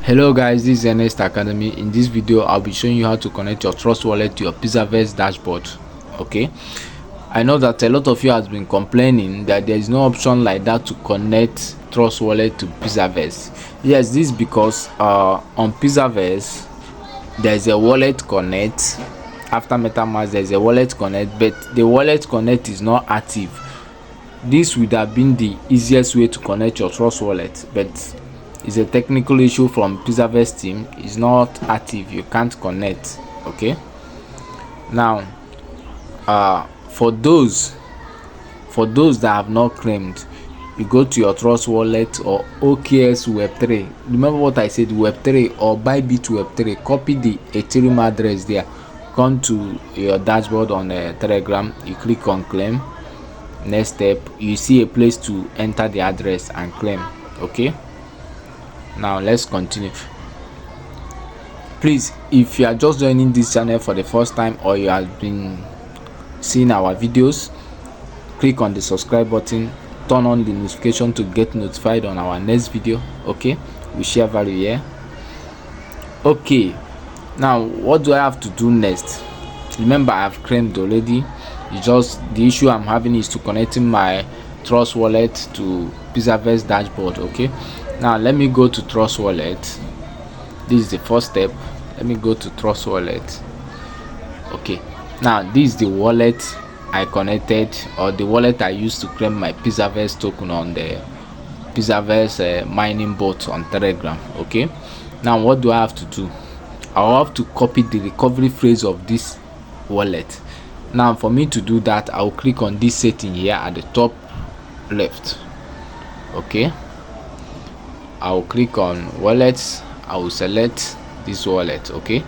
Hello guys, this is Ernest Academy. In this video I'll be showing you how to connect your Trust Wallet to your Pixelverse dashboard. Okay, I know that a lot of you has been complaining that there is no option like that to connect Trust Wallet to Pixelverse. Yes, this is because on Pixelverse there is a wallet connect. After MetaMask there is a wallet connect, but the wallet connect is not active. This would have been the easiest way to connect your Trust Wallet, but it's a technical issue from Pixelverse team. It's not active, you can't connect. Okay, now for those that have not claimed, you go to your Trust Wallet or OKS Web3. Remember what I said, Web3 or Bybit Web3. Copy the Ethereum address there, come to your dashboard on Telegram, you click on claim. Next step, you see a place to enter the address and claim. Okay, now let's continue. Please, if you are just joining this channel for the first time or you have been seeing our videos, click on the subscribe button, turn on the notification to get notified on our next video. Okay, we share value here. Okay, now what do I have to do next? Remember, I have claimed already. It's just the issue I'm having is to connecting my Trust Wallet to Pixelverse dashboard. Okay, now let me go to Trust Wallet. This is the first step. Let me go to Trust Wallet. Okay, now this is the wallet I connected, or the wallet I used to claim my Pixelverse token on the Pixelverse mining bot on Telegram. Okay, now what do I have to do? I'll have to copy the recovery phrase of this wallet. Now for me to do that, I'll click on this setting here at the top left. Okay, I'll click on wallets. I will select this wallet. Okay,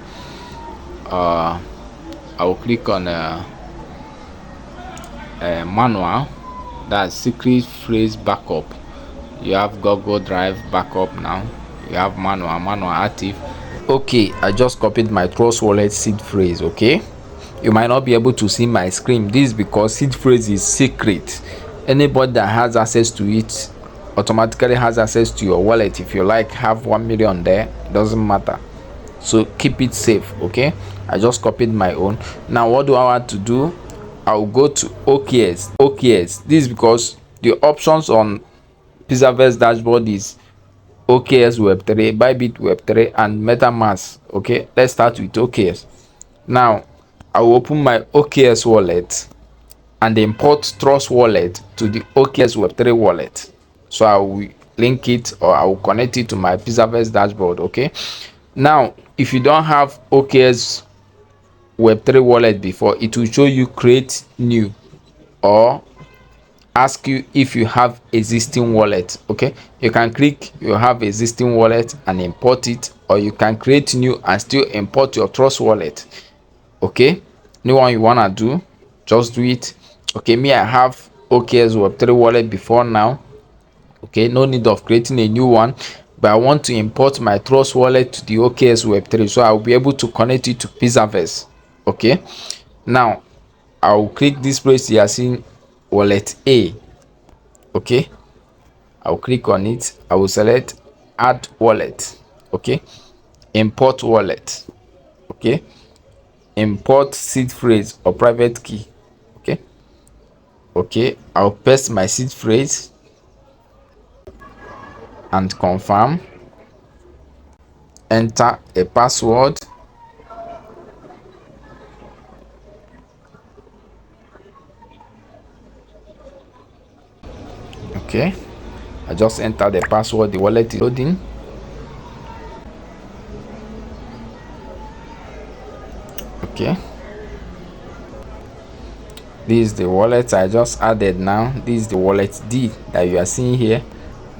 I'll click on manual, that's secret phrase backup. You have Google Drive backup. Now you have manual active. Okay, I just copied my Trust Wallet seed phrase. Okay, you might not be able to see my screen. This is because seed phrase is secret. Anybody that has access to it automatically has access to your wallet. If you like, have 1 million there, doesn't matter, so keep it safe. Okay, I just copied my own. Now what do I want to do? I'll go to OKS. This is because the options on Pixelverse dashboard is OKS Web3, Bybit Web3 and MetaMask. Okay, let's start with OKS. Now I will open my OKS wallet and import Trust Wallet to the OKS Web3 wallet. So I will link it, or I will connect it to my Pixelverse dashboard. Okay, now if you don't have OKS Web3 wallet before, it will show you create new or ask you if you have existing wallet. Okay, you can click you have existing wallet and import it, or you can create new and still import your Trust Wallet. Okay, new one you wanna do, just do it. Okay, me, I have OKS Web3 wallet before now. Okay, no need of creating a new one, but I want to import my Trust Wallet to the OKS Web3, so I'll be able to connect it to Pixelverse. Okay, now I'll click this place here, seeing wallet A. Okay, I'll click on it. I will select add wallet. Okay, import wallet. Okay, import seed phrase or private key. Okay, I'll paste my seed phrase and confirm. Enter a password. Okay, I just entered the password. The wallet is loading. Okay, this is the wallet I just added. Now this is the wallet D that you are seeing here.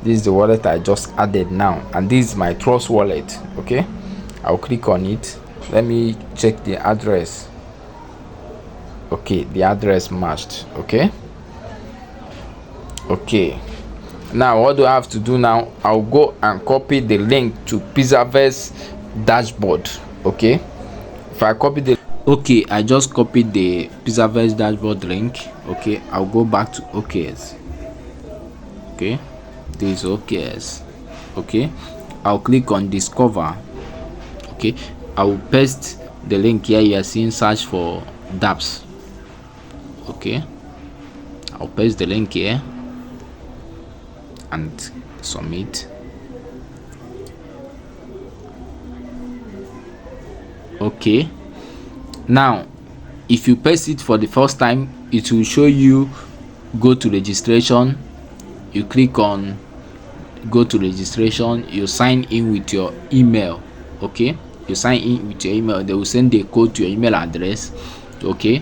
This is the wallet I just added now, and this is my Trust Wallet. Okay, I'll click on it. Let me check the address. Okay, the address matched. Okay, now what do I have to do now? I'll go and copy the link to Pixelverse dashboard. Okay, if I copy the I just copied the Pixelverse dashboard link. Okay, I'll go back to OKS. Okay, this is OKS. Okay, I'll click on discover. Okay, I will paste the link here. You are seeing search for dApps. Okay, I'll paste the link here and submit. Okay, now if you paste it for the first time, it will show you go to registration. You click on go to registration, you sign in with your email. Okay, you sign in with your email. They will send a code to your email address. Okay,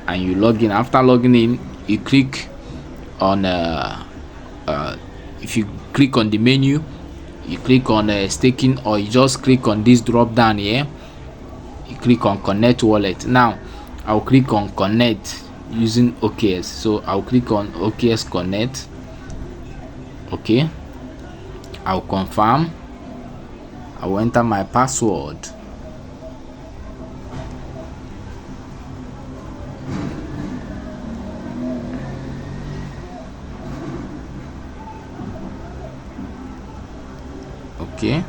and you log in. After logging in, you click on if you click on the menu, you click on staking, or you just click on this drop down here. You click on Connect Wallet. Now I'll click on Connect using OKS. So I'll click on OKS Connect. Okay, I'll confirm. I will enter my password. Okay,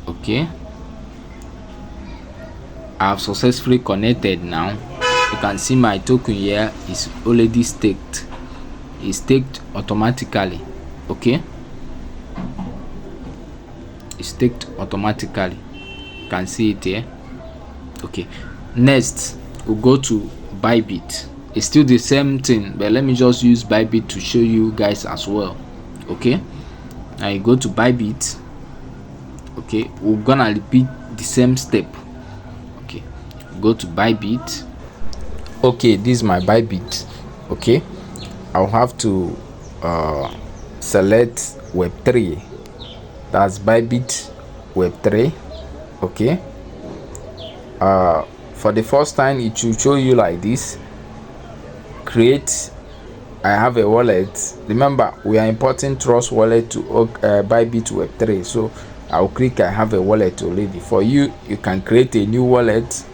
okay, I have successfully connected. Now you can see my token here is already staked. It's staked automatically. Okay, it's staked automatically. You can see it here. Okay, next we'll go to Bybit. It's still the same thing, but let me just use Bybit to show you guys as well. Okay, now you go to Bybit. Okay, we're gonna repeat the same step. Okay, go to Bybit. Okay, this is my Bybit. Okay, I'll have to select Web3. That's Bybit Web3. Okay, for the first time it will show you like this. Create. I have a wallet. Remember, we are importing Trust Wallet to Bybit Web3. So I'll click I have a wallet already. For you, you can create a new wallet.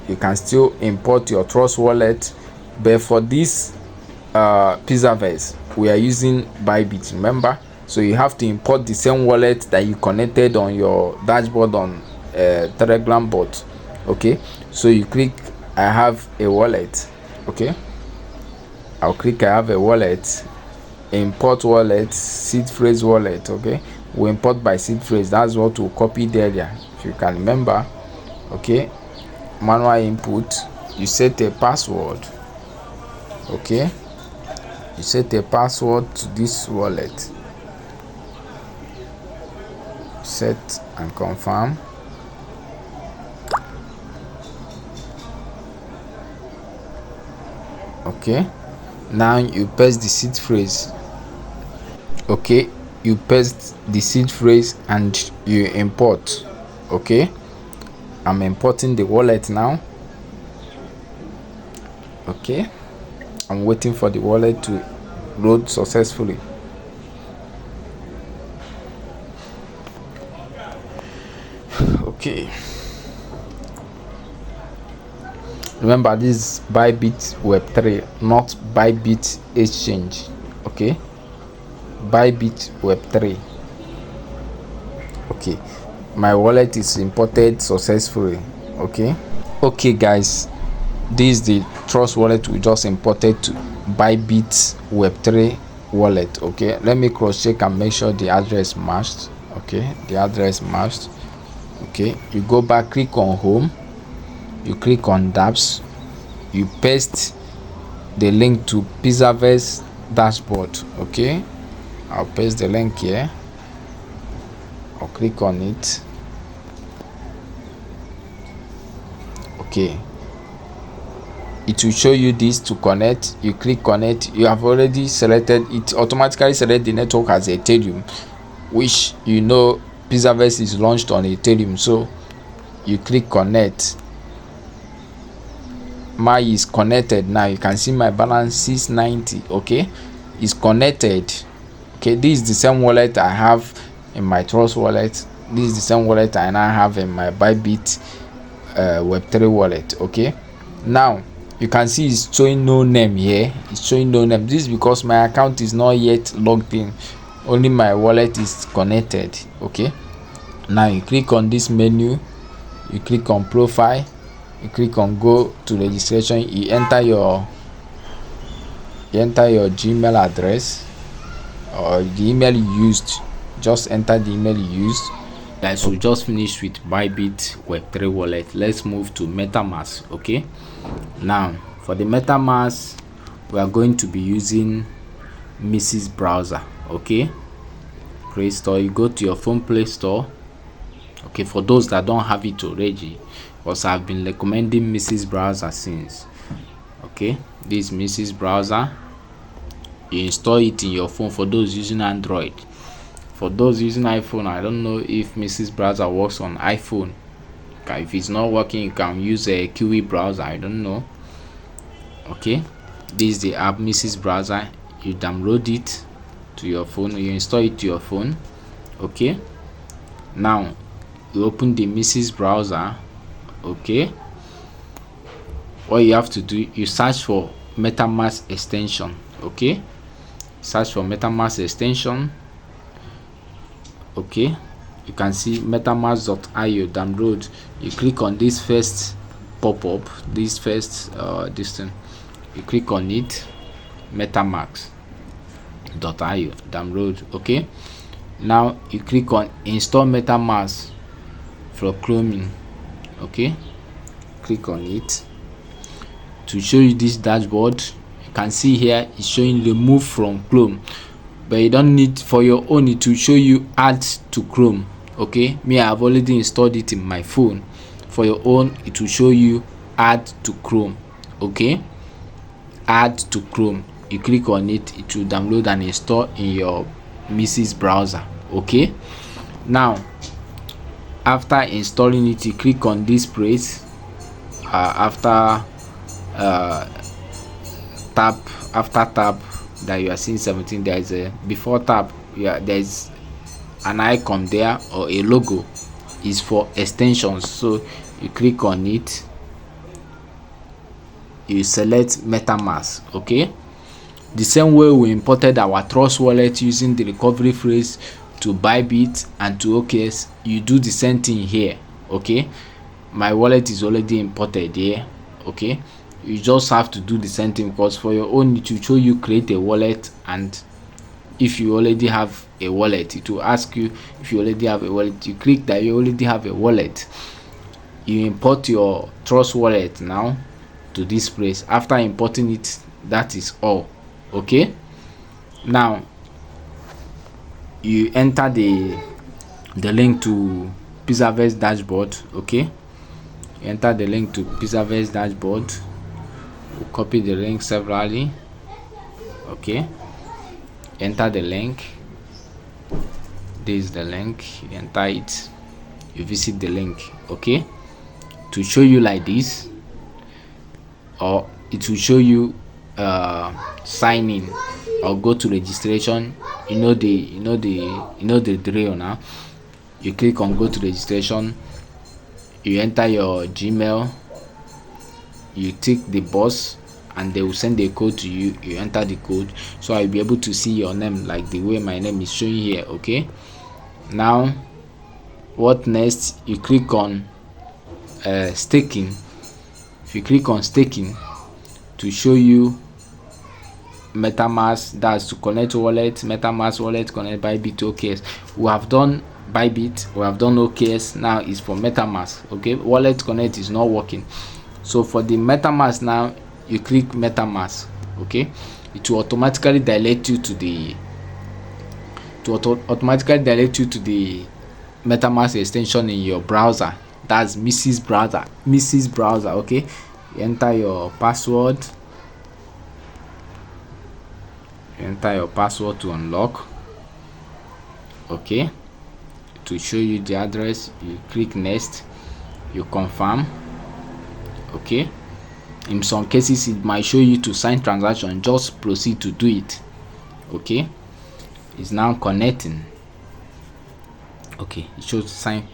You can still import your Trust Wallet, but for this Pixelverse, we are using Bybit. Remember, so you have to import the same wallet that you connected on your dashboard on Telegram bot. Okay, so you click I have a wallet. Okay, I'll click I have a wallet, import wallet, seed phrase wallet. Okay, we import by seed phrase. That's what we'll copy there, if you can remember. Okay, manual input, you set a password. Okay, you set a password to this wallet. Set and confirm. Okay, now you paste the seed phrase. Okay, you paste the seed phrase and you import. Okay, I'm importing the wallet now. Okay, I'm waiting for the wallet to load successfully. Okay, remember this is Bybit Web3, not Bybit Exchange. Okay, Bybit Web3. Okay, my wallet is imported successfully. Okay guys, this is the Trust Wallet we just imported to Bybit Web3 wallet. Okay, let me cross check and make sure the address matched. Okay, the address matched. Okay, you go back, click on home, you click on dApps, you paste the link to Pixelverse dashboard. Okay, I'll paste the link here. I'll click on it. Okay, it will show you this to connect. You click connect. You have already selected it, automatically select the network as Ethereum, which you know Pixelverse is launched on Ethereum. So you click connect. Mine is connected now. You can see my balance 690. Okay, it's connected. Okay, this is the same wallet I have in my Trust Wallet. This is the same wallet I now have in my Bybit Web3 wallet. Okay, now you can see it's showing no name here. It's showing no name. This is because my account is not yet logged in only my wallet is connected. Okay, now you click on this menu, you click on profile, you click on go to registration, you enter your Gmail address or the email you used. Just enter the email you used. Guys, we just finished with Bybit Web3 wallet. Let's move to MetaMask. Okay, now for the MetaMask, we are going to be using Mrs. Browser. Okay, Play Store, you go to your phone Play Store. Okay, for those that don't have it already, because I've been recommending Mrs. Browser since. Okay, this Mrs. Browser, you install it in your phone for those using Android. For those using iPhone, I don't know if Mrs. Browser works on iPhone. Okay, if it's not working, you can use a Kiwi browser, I don't know. Okay, this is the app Mrs. Browser. You download it to your phone, you install it to your phone. Okay, now you open the Mrs. Browser. Okay, what you have to do, you search for MetaMask extension. Okay, search for MetaMask extension. Okay, you can see metamask.io download. You click on this first pop-up, this first this thing, you click on it, metamask.io download. Okay, now you click on install MetaMask for Chrome. Okay, click on it to show you this dashboard. You can see here it's showing remove from Chrome, but you don't need, for your own it will show you add to Chrome. Okay, me, I have already installed it in my phone. For your own, it will show you add to Chrome. Okay, add to Chrome, you click on it, it will download and install in your Mrs. Browser. Okay, now after installing it, you click on this place. After tab that you are seeing 17, there is a before tab. Yeah, there is an icon there or a logo, is for extensions. So you click on it, you select MetaMask. Okay, the same way we imported our Trust wallet using the recovery phrase to Bybit and to OKS, you do the same thing here. Okay, my wallet is already imported here. Okay, you just have to do the same thing, because for your own it will show you create a wallet, and if you already have a wallet, it will ask you if you already have a wallet. You click that you already have a wallet, you import your Trust wallet now to this place. After importing it, that is all. Okay, now you enter the link to Pixelverse dashboard. Okay, you enter the link to Pixelverse dashboard. We'll copy the link severally. Okay, enter the link. This is the link, you enter it, you visit the link. Okay, to show you like this, or it will show you sign in or go to registration. You know the drill now. You click on go to registration, you enter your Gmail, you tick the box, and they will send a code to you. You enter the code, so I'll be able to see your name like the way my name is showing here. Okay, now what next? You click on staking. If you click on staking, to show you MetaMask, that's to connect wallet, MetaMask wallet, connect Bybit to OKS. We have done Bybit, we have done OKS. Now is for MetaMask. Okay, wallet connect is not working, so for the MetaMask now, you click MetaMask. Okay, it will automatically direct you to the MetaMask extension in your browser. That's Mrs. Browser. Okay, you enter your password. Enter your password to unlock. Okay, to show you the address, you click next, you confirm. Okay, in some cases it might show you to sign transaction, just proceed to do it. Okay, it's now connecting. Okay, it shows sign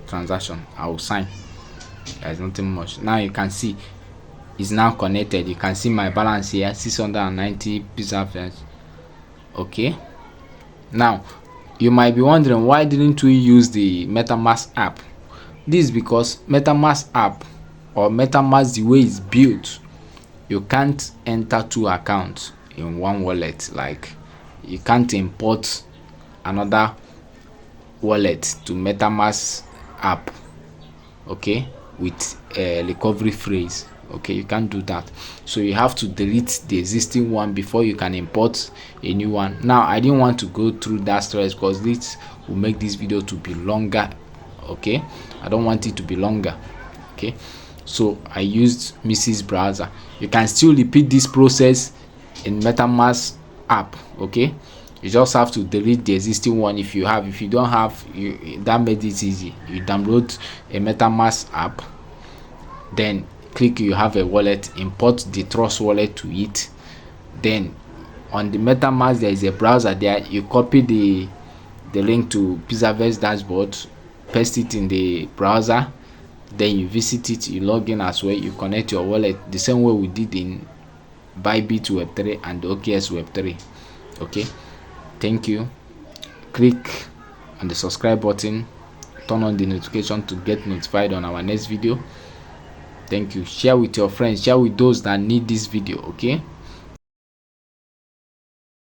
transaction. I will sign. There's nothing much. Now you can see is now connected. You can see my balance here, 690 Pixelverse. Okay, Now you might be wondering, why didn't we use the MetaMask app? This is because MetaMask app, or MetaMask, the way it's built, you can't enter two accounts in one wallet. Like, you can't import another wallet to MetaMask app, okay, with a recovery phrase. Okay, you can't do that. So you have to delete the existing one before you can import a new one. Now I didn't want to go through that stress because this will make this video to be longer. Okay, I don't want it to be longer. Okay, so I used Mrs. Browser. You can still repeat this process in MetaMask app. Okay, you just have to delete the existing one if you have. If you don't have, that made it easy. You download a MetaMask app, then click you have a wallet, import the Trust wallet to it. Then on the MetaMask there is a browser there. You copy the link to Pixelverse dashboard, paste it in the browser, then you visit it, you log in as well, you connect your wallet the same way we did in Bybit Web3 and OKS Web3. Okay, thank you. Click on the subscribe button, turn on the notification to get notified on our next video. Thank you. Share with your friends, share with those that need this video. Okay.